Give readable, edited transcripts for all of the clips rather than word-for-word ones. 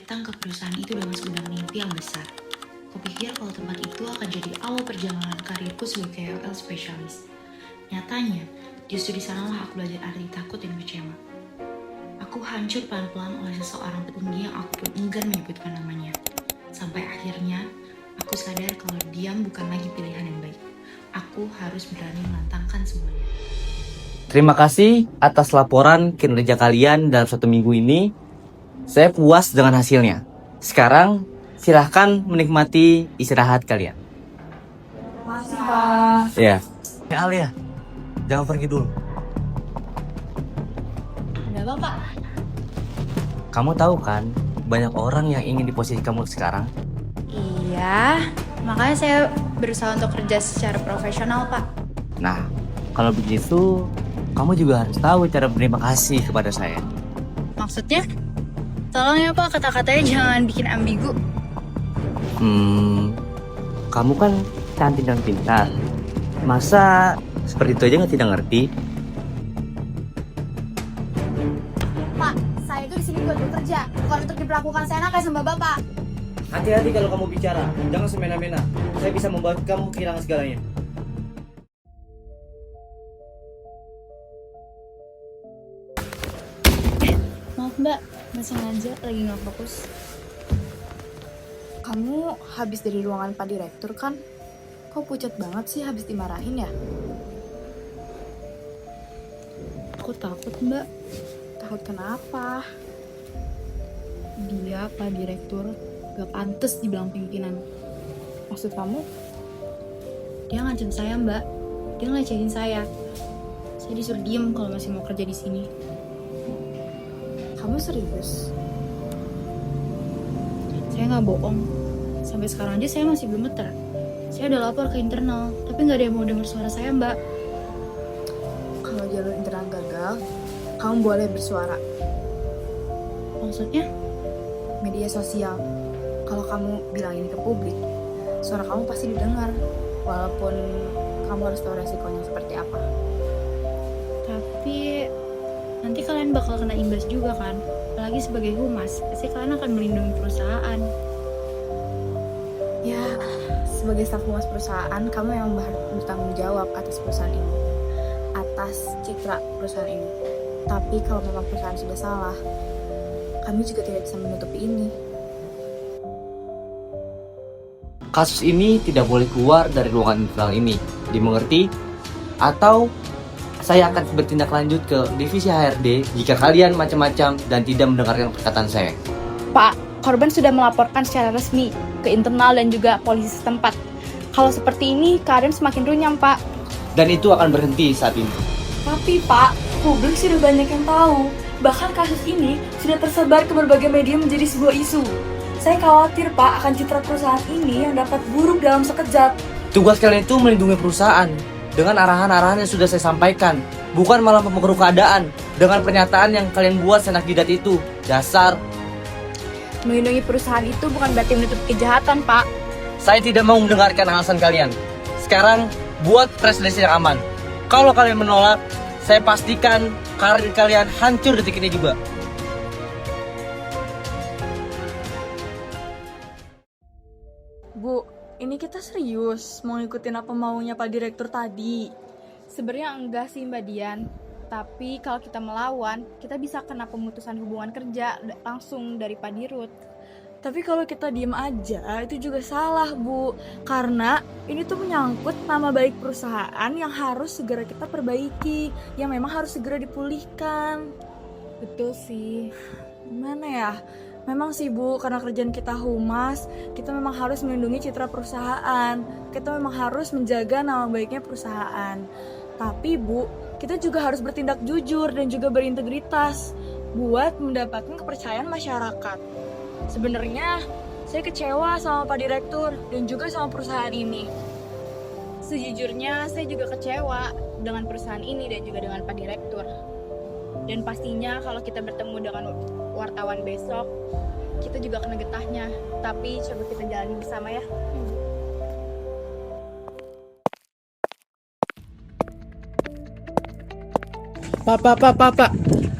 datang ke perusahaan itu dengan segudang mimpi yang besar. Kupikir kalau tempat itu akan jadi awal perjalanan karirku sebagai KOL spesialis. Nyatanya, justru di sanalah aku belajar arti takut dan kecewa. Aku hancur pelan-pelan oleh seseorang petinggi yang aku pun enggan menyebutkan namanya. Sampai akhirnya, aku sadar kalau diam bukan lagi pilihan yang baik. Aku harus berani menantangkan semuanya. Terima kasih atas laporan kinerja kalian dalam 1 minggu ini. Saya puas dengan hasilnya. Sekarang, silahkan menikmati istirahat kalian. Makasih, Pak. Ya. Alia, jangan pergi dulu. Ada apa, Pak? Kamu tahu kan, banyak orang yang ingin di posisi kamu sekarang. Iya, makanya saya berusaha untuk kerja secara profesional, Pak. Nah, kalau begitu, kamu juga harus tahu cara berterima kasih kepada saya. Maksudnya? Tolong ya, Pak, kata-katanya jangan bikin ambigu. Kamu kan cantik dan pintar. Masa seperti itu aja nggak tidak ngerti? Pak, saya itu di sini buat bekerja, bukan untuk diperlakukan seenaknya sama Bapak. Hati-hati kalau kamu bicara, jangan semena-mena. Saya bisa membuat kamu kehilangan segalanya. Maaf, Mbak. Nggak sengaja lagi nggak fokus. Kamu habis dari ruangan Pak Direktur kan? Kok pucat banget sih habis dimarahin ya? Aku takut, Mbak. Takut kenapa? Dia, Pak Direktur, gak pantas dibilang pimpinan. Maksud kamu? Dia ngancam saya, Mbak. Dia ngelecehin saya. Saya disuruh diem kalau masih mau kerja di sini. Kamu serius? Saya nggak bohong. Sampai sekarang aja saya masih belum better. Saya udah lapor ke internal, tapi nggak ada yang mau dengar suara saya, Mbak. Kalau jalur internal gagal, kamu boleh bersuara. Maksudnya? Media sosial. Kalau kamu bilang ini ke publik, suara kamu pasti didengar. Walaupun kamu harus tahu resikonya seperti apa. Tapi nanti kalian bakal kena imbas juga kan? Apalagi sebagai humas, pasti kalian akan melindungi perusahaan. Ya, sebagai staf humas perusahaan, kamu yang bertanggung jawab atas perusahaan ini, atas citra perusahaan ini. Tapi kalau memang perusahaan sudah salah, kami juga tidak bisa menutupi ini. Kasus ini tidak boleh keluar dari ruangan internal ini. Dimengerti? Atau saya akan bertindak lanjut ke divisi HRD jika kalian macam-macam dan tidak mendengarkan perkataan saya. Pak, korban sudah melaporkan secara resmi ke internal dan juga polisi setempat. Kalau seperti ini, keadaan semakin runyam, Pak. Dan itu akan berhenti saat ini. Tapi, Pak, publik sudah banyak yang tahu. Bahkan kasus ini sudah tersebar ke berbagai media menjadi sebuah isu. Saya khawatir, Pak, akan citra perusahaan ini yang dapat buruk dalam sekejap. Tugas kalian itu melindungi perusahaan dengan arahan-arahan yang sudah saya sampaikan, bukan malah memperkeruh keadaan dengan pernyataan yang kalian buat senak jidat itu. Dasar. Melindungi perusahaan itu bukan berarti menutup kejahatan, Pak. Saya tidak mau mendengarkan alasan kalian. Sekarang buat press release yang aman. Kalau kalian menolak, saya pastikan karir kalian hancur detik ini juga. Bu, ini kita serius mau ngikutin apa maunya Pak Direktur tadi. Sebenarnya enggak sih, Mbak Dian. Tapi kalau kita melawan, kita bisa kena pemutusan hubungan kerja langsung dari Pak Dirut. Tapi kalau kita diem aja, itu juga salah, Bu. Karena ini tuh menyangkut nama baik perusahaan yang harus segera kita perbaiki, yang memang harus segera dipulihkan. Betul sih. Gimana ya? Memang sih, Bu, karena kerjaan kita humas, kita memang harus melindungi citra perusahaan. Kita memang harus menjaga nama baiknya perusahaan. Tapi, Bu, kita juga harus bertindak jujur dan juga berintegritas buat mendapatkan kepercayaan masyarakat. Sebenarnya saya kecewa sama Pak Direktur dan juga sama perusahaan ini. Sejujurnya saya juga kecewa dengan perusahaan ini dan juga dengan Pak Direktur. Dan pastinya kalau kita bertemu dengan wartawan besok, kita juga kena getahnya. Tapi coba kita jalani bersama ya. Pak.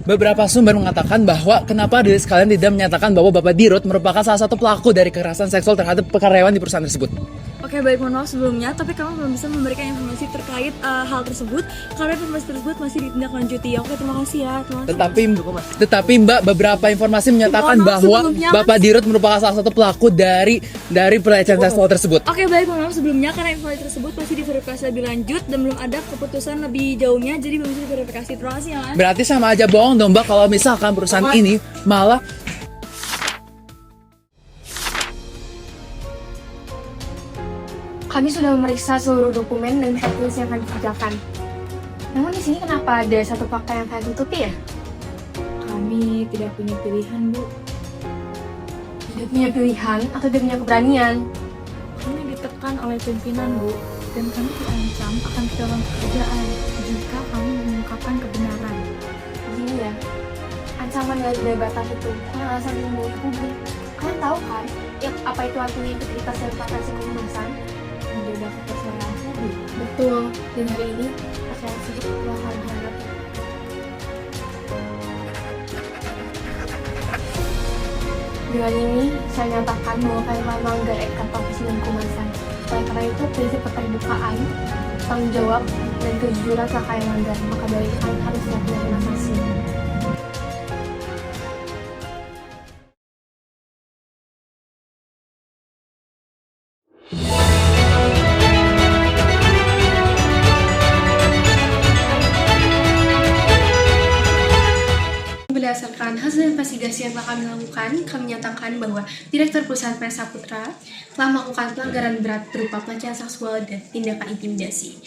Beberapa sumber mengatakan bahwa kenapa diri sekalian tidak menyatakan bahwa Bapak Dirut merupakan salah satu pelaku dari kekerasan seksual terhadap karyawan di perusahaan tersebut. Oke, baik, mohon maaf sebelumnya, tapi kamu belum bisa memberikan informasi terkait hal tersebut karena informasi tersebut masih ditindaklanjuti. Oke, terima kasih ya. Tetapi Mbak, beberapa informasi menyatakan Mohon maaf bahwa sebelumnya, Bapak Dirut merupakan salah satu pelaku dari pelecehan seksual tersebut. Oke, baik, mohon maaf sebelumnya karena informasi tersebut masih diverifikasi lebih lanjut dan belum ada keputusan lebih jauhnya, jadi belum bisa diverifikasi. Terima kasih ya, Mas. Berarti sama aja bohong dong Mbak kalau misalkan perusahaan ini malah Kami sudah memeriksa seluruh dokumen dan checklist yang kami kerjakan. Namun di sini kenapa ada satu fakta yang kalian tutupi ya? Kami tidak punya pilihan, Bu. Tidak punya pilihan atau tidak punya keberanian? Kami ditekan oleh pimpinan, Bu, dan kami terancam akan kehilangan pekerjaan jika kami mengungkapkan kebenaran. Begini ya, ancaman nilai tidak batas itu karena alasan melindungi publik. Kalian tahu kan, apa itu artinya integritas dan preferensi kehumasan? Menjaga kepercayaan publik. Betul, dan hari ini percayaan publik telah kalian hadapi. Dengan ini, saya nyatakan bahwa kalian telah melanggar etika profesi dan kehumasan. Oleh karena itu, prinsip keterbukaan, tanggung jawab, dan kejujuran telah kalian langgar. Maka dari itu, kalian harus siap menerima sanksi. Berdasarkan hasil investigasi yang telah kami lakukan, kami nyatakan bahwa Direktur Perusahaan PS Saputra telah melakukan pelanggaran berat berupa pelecehan seksual dan tindakan intimidasi.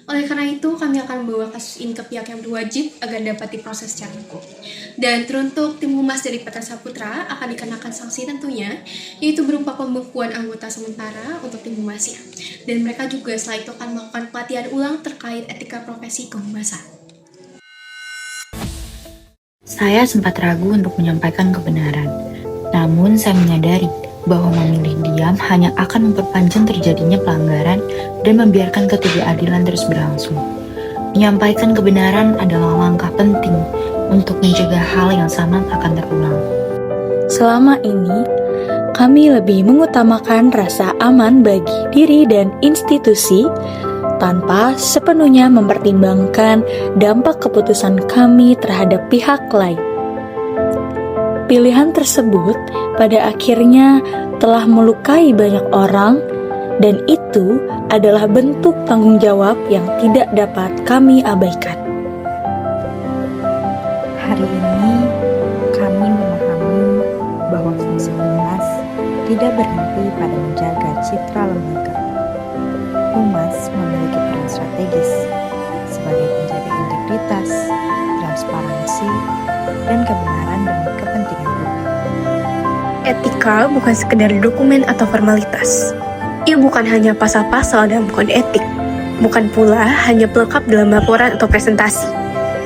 Oleh karena itu, kami akan membawa kasus ini ke pihak yang berwajib agar dapat diproses secara hukum. Dan teruntuk tim humas dari PT Saputra akan dikenakan sanksi tentunya, yaitu berupa pembekuan anggota sementara untuk tim humasnya. Dan mereka juga setelah itu akan melakukan pelatihan ulang terkait etika profesi kehumasan. Saya sempat ragu untuk menyampaikan kebenaran, namun saya menyadari bahwa memilih diam hanya akan memperpanjang terjadinya pelanggaran dan membiarkan ketidakadilan terus berlangsung. Menyampaikan kebenaran adalah langkah penting untuk mencegah hal yang sama akan terulang. Selama ini, kami lebih mengutamakan rasa aman bagi diri dan institusi tanpa sepenuhnya mempertimbangkan dampak keputusan kami terhadap pihak lain. Pilihan tersebut pada akhirnya telah melukai banyak orang, dan itu adalah bentuk tanggung jawab yang tidak dapat kami abaikan. Hari ini kami memahami bahwa fungsi humas tidak berhenti pada menjaga citra lembaga. Humas memiliki peran strategis sebagai penjaga integritas, transparansi, dan kebenaran demi kepentingan publik. Etika bukan sekedar dokumen atau formalitas. Ia bukan hanya pasal-pasal dalam kode etik, bukan pula hanya pelengkap dalam laporan atau presentasi.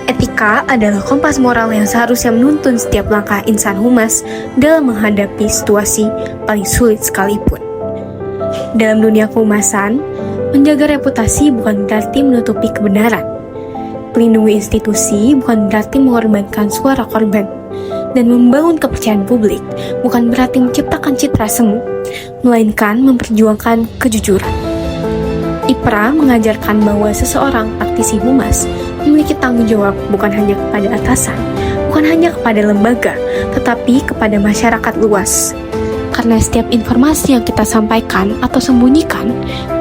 Etika adalah kompas moral yang seharusnya menuntun setiap langkah insan humas dalam menghadapi situasi paling sulit sekalipun. Dalam dunia kehumasan, menjaga reputasi bukan berarti menutupi kebenaran. Melindungi institusi bukan berarti mengorbankan suara korban. Dan membangun kepercayaan publik bukan berarti menciptakan citra semu, melainkan memperjuangkan kejujuran. IPRA mengajarkan bahwa seseorang praktisi humas memiliki tanggung jawab bukan hanya kepada atasan, bukan hanya kepada lembaga, tetapi kepada masyarakat luas. Karena setiap informasi yang kita sampaikan atau sembunyikan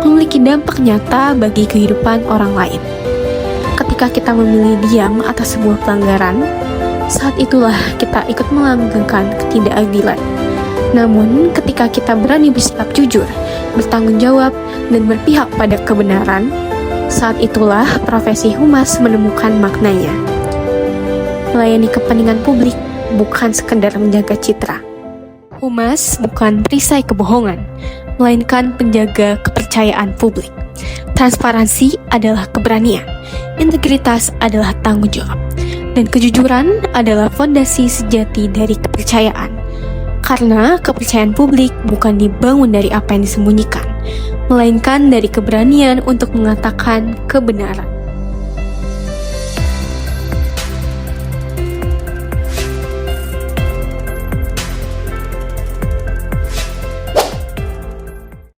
memiliki dampak nyata bagi kehidupan orang lain. Ketika kita memilih diam atas sebuah pelanggaran, saat itulah kita ikut melanggengkan ketidakadilan. Namun, ketika kita berani bersikap jujur, bertanggung jawab, dan berpihak pada kebenaran, saat itulah profesi humas menemukan maknanya. Melayani kepentingan publik bukan sekedar menjaga citra. Humas bukan perisai kebohongan, melainkan penjaga kepercayaan publik. Transparansi adalah keberanian, integritas adalah tanggung jawab, dan kejujuran adalah fondasi sejati dari kepercayaan. Karena kepercayaan publik bukan dibangun dari apa yang disembunyikan, melainkan dari keberanian untuk mengatakan kebenaran.